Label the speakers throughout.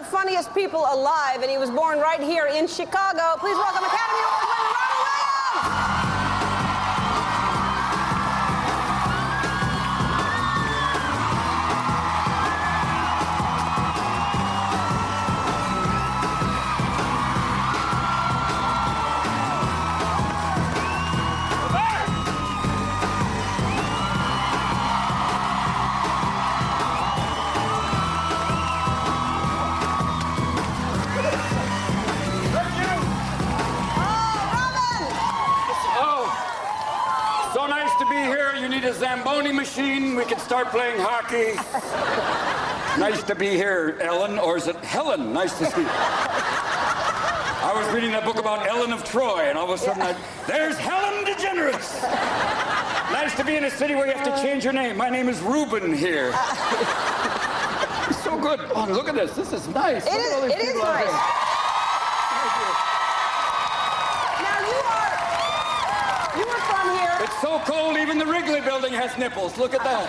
Speaker 1: funniest people alive, and he was born right here in Chicago. Please welcome Academy Award winner Robin Williams!
Speaker 2: So nice to be here. You need a Zamboni machine. We can start playing hockey. Nice to be here, Ellen, or is it Helen? Nice to see you. I was reading that book about Ellen of Troy, and all of a sudden, there's Helen DeGeneres. Nice to be in a city where you have to change your name. My name is Ruben here. It's so good. Oh, look at this. This is nice.
Speaker 1: It is nice.
Speaker 2: It's so cold, even the Wrigley building has nipples. Look at that.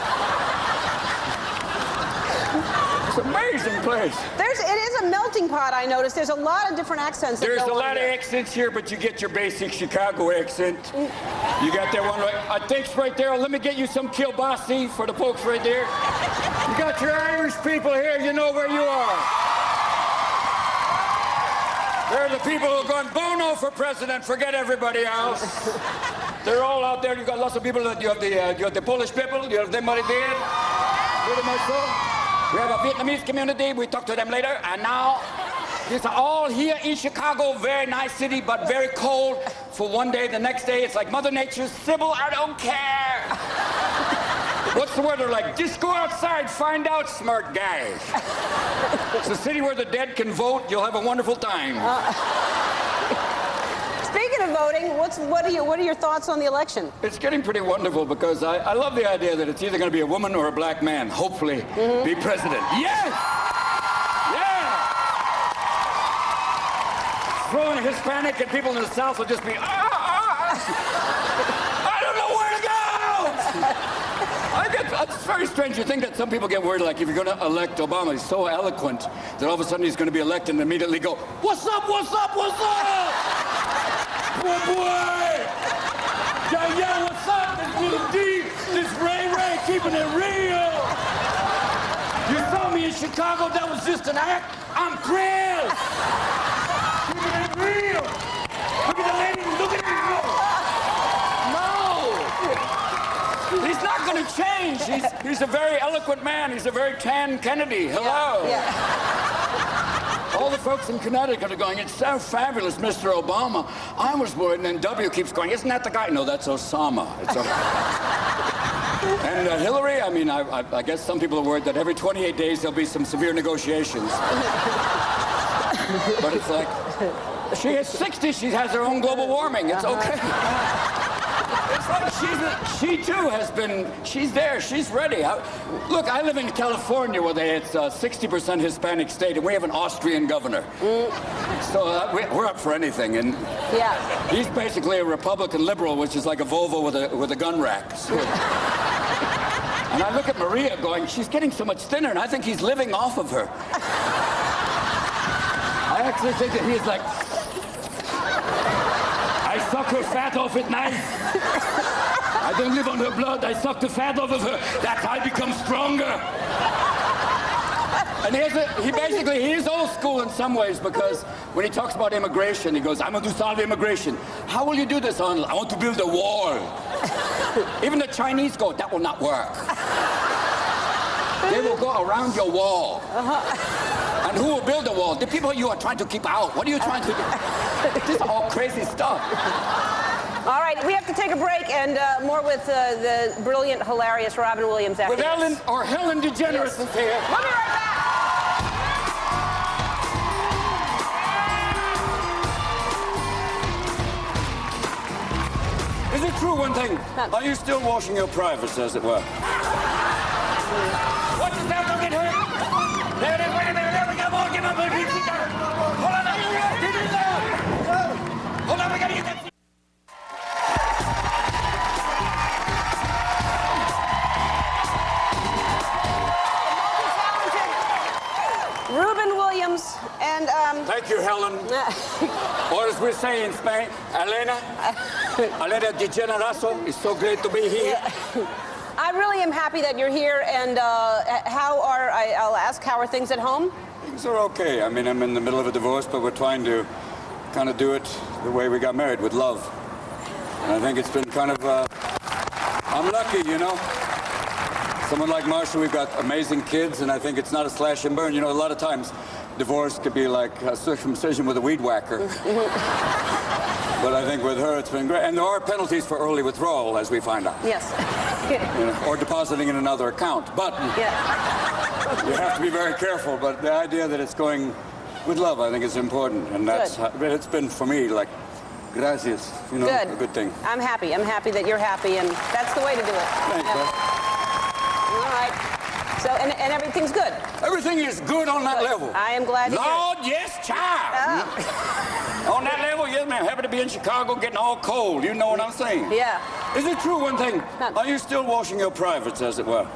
Speaker 2: It's an amazing place.
Speaker 1: It is a melting pot, I noticed. There's a lot of different accents.
Speaker 2: There's a lot of accents here, but you get your basic Chicago accent. You got that one right. Thanks right there. Let me get you some kielbasa for the folks right there. You got your Irish people here. You know where you are. They're the people who are going Bono for president. Forget everybody else. They're all out there. You've got lots of people. You have the Polish people. You have them right there. Pretty much so. We have a Vietnamese community. We talk to them later. And now, these are all here in Chicago. Very nice city, but very cold for one day. The next day, it's like Mother Nature's Sybil, I don't care. What's the weather like? Just go outside, find out, smart guy. It's a city where the dead can vote. You'll have a wonderful time.
Speaker 1: Speaking of voting, what are your thoughts on the election?
Speaker 2: It's getting pretty wonderful because I love the idea that it's either going to be a woman or a black man, hopefully, be president. Yes! Yeah! Throw in a Hispanic and people in the South will just be, I don't know where to go! It's very strange. You think that some people get worried, like if you're going to elect Obama, he's so eloquent that all of a sudden he's going to be elected and immediately go, what's up, what's up, what's up? Boy, boy! Yeah, what's up? This little D, this Ray, keeping it real. You saw me in Chicago, that was just an act. I'm Chris. Keeping it real. Look at the lady, look at him go. No. He's not going to change. He's a very eloquent man. He's a very tan Kennedy. Hello.
Speaker 1: Yeah.
Speaker 2: All the folks in Connecticut are going, it's so fabulous, Mr. Obama. I was worried, and then W keeps going, isn't that the guy? No, that's Osama. It's And Hillary, I mean, I guess some people are worried that every 28 days there'll be some severe negotiations. But it's like, she is 60, she has her own global warming. It's okay. It's like she too has been, she's there, she's ready. Look, I live in California where it's a 60% Hispanic state, and we have an Austrian governor. So we're up for anything. And
Speaker 1: yeah,
Speaker 2: he's basically a Republican liberal, which is like a Volvo with a gun rack. So, and I look at Maria going, she's getting so much thinner, and I think he's living off of her. I actually think that he's like, I suck her fat off at night. I don't live on her blood. I suck the fat off of her. That's how I become stronger. And he is old school in some ways because when he talks about immigration, he goes, I'm going to solve immigration. How will you do this, Arnold? I want to build a wall. Even the Chinese go, that will not work. They will go around your wall. And who will build the wall? The people you are trying to keep out. What are you trying to do? This is all crazy stuff.
Speaker 1: All right, we have to take a break and more with the brilliant, hilarious Robin Williams after
Speaker 2: with Ellen or Helen DeGeneres is here.
Speaker 1: We'll be right back.
Speaker 2: Is it true, one thing? Are you still washing your privates, as it were? What is that? Look at her! There it is, wait a minute, there we go, more, give up, hold on, get in there! Hold on, we gotta get that.
Speaker 1: Ruben Williams
Speaker 2: Thank you, Helen. Or as we say in Spain, Elena de Generazo, it's so great to be here.
Speaker 1: I really am happy that you're here, and I'll ask, how are things at home?
Speaker 2: Things are okay. I mean, I'm in the middle of a divorce, but we're trying to kind of do it the way we got married, with love. And I think it's been kind of, I'm lucky, you know. Someone like Marsha, we've got amazing kids, and I think it's not a slash and burn. You know, a lot of times, divorce could be like a circumcision with a weed whacker. But I think with her, it's been great. And there are penalties for early withdrawal, as we find out.
Speaker 1: Yes.
Speaker 2: You know, or depositing in another account. But you have to be very careful. But the idea that it's going with love, I think, is important. And that's it's been, for me, like, gracias, you know, a good thing.
Speaker 1: I'm happy. I'm happy that you're happy, and that's the way to do it.
Speaker 2: Thanks,
Speaker 1: All right. So, and everything's good?
Speaker 2: Everything is good on that level.
Speaker 1: I am glad to hear.
Speaker 2: Lord, yes, child. On that level, yes, ma'am. Happy to be in Chicago, getting all cold. You know what I'm saying?
Speaker 1: Yeah.
Speaker 2: Is it true, one thing? Are you still washing your privates, as it were?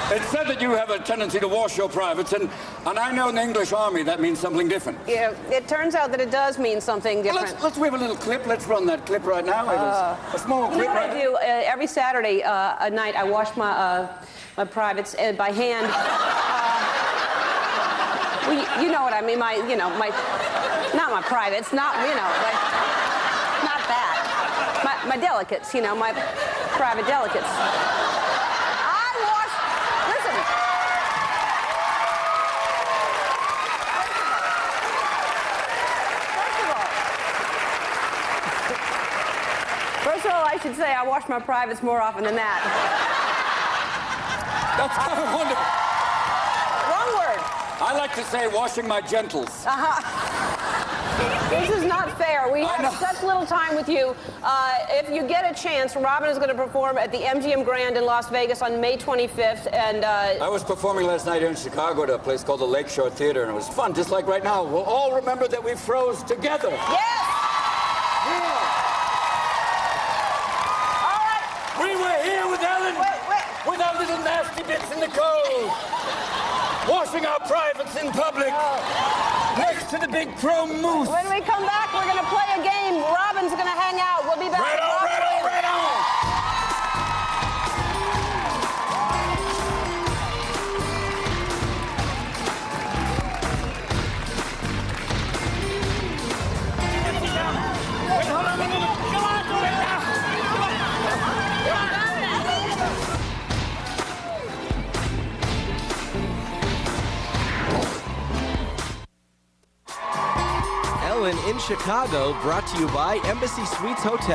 Speaker 2: It's said that you have a tendency to wash your privates, and I know in the English Army that means something different.
Speaker 1: Yeah, it turns out that it does mean something different.
Speaker 2: Well, we have a little clip. Let's run that clip right now. A small clip right now.
Speaker 1: I do every Saturday night. I wash my my privates by hand. Well, you know what I mean. Not my privates. Not not that. My delicates. You know, my private delicates. First of all, I should say I wash my privates more often than that.
Speaker 2: That's kind of wonderful.
Speaker 1: Wrong word.
Speaker 2: I like to say washing my gentles.
Speaker 1: This is not fair. We have such little time with you. If you get a chance, Robin is going to perform at the MGM Grand in Las Vegas on May 25th. And
Speaker 2: I was performing last night here in Chicago at a place called the Lakeshore Theater, and it was fun, just like right now. We'll all remember that we froze together.
Speaker 1: Yes!
Speaker 2: We were here with Ellen, with our little nasty bits in the cold, washing our privates in public, next to the big chrome moose.
Speaker 1: When we come back, we're going to play a game. Robin's going to hang out. We'll be back.
Speaker 2: Right on, right on, right on.
Speaker 3: Ellen in Chicago, brought to you by Embassy Suites Hotel.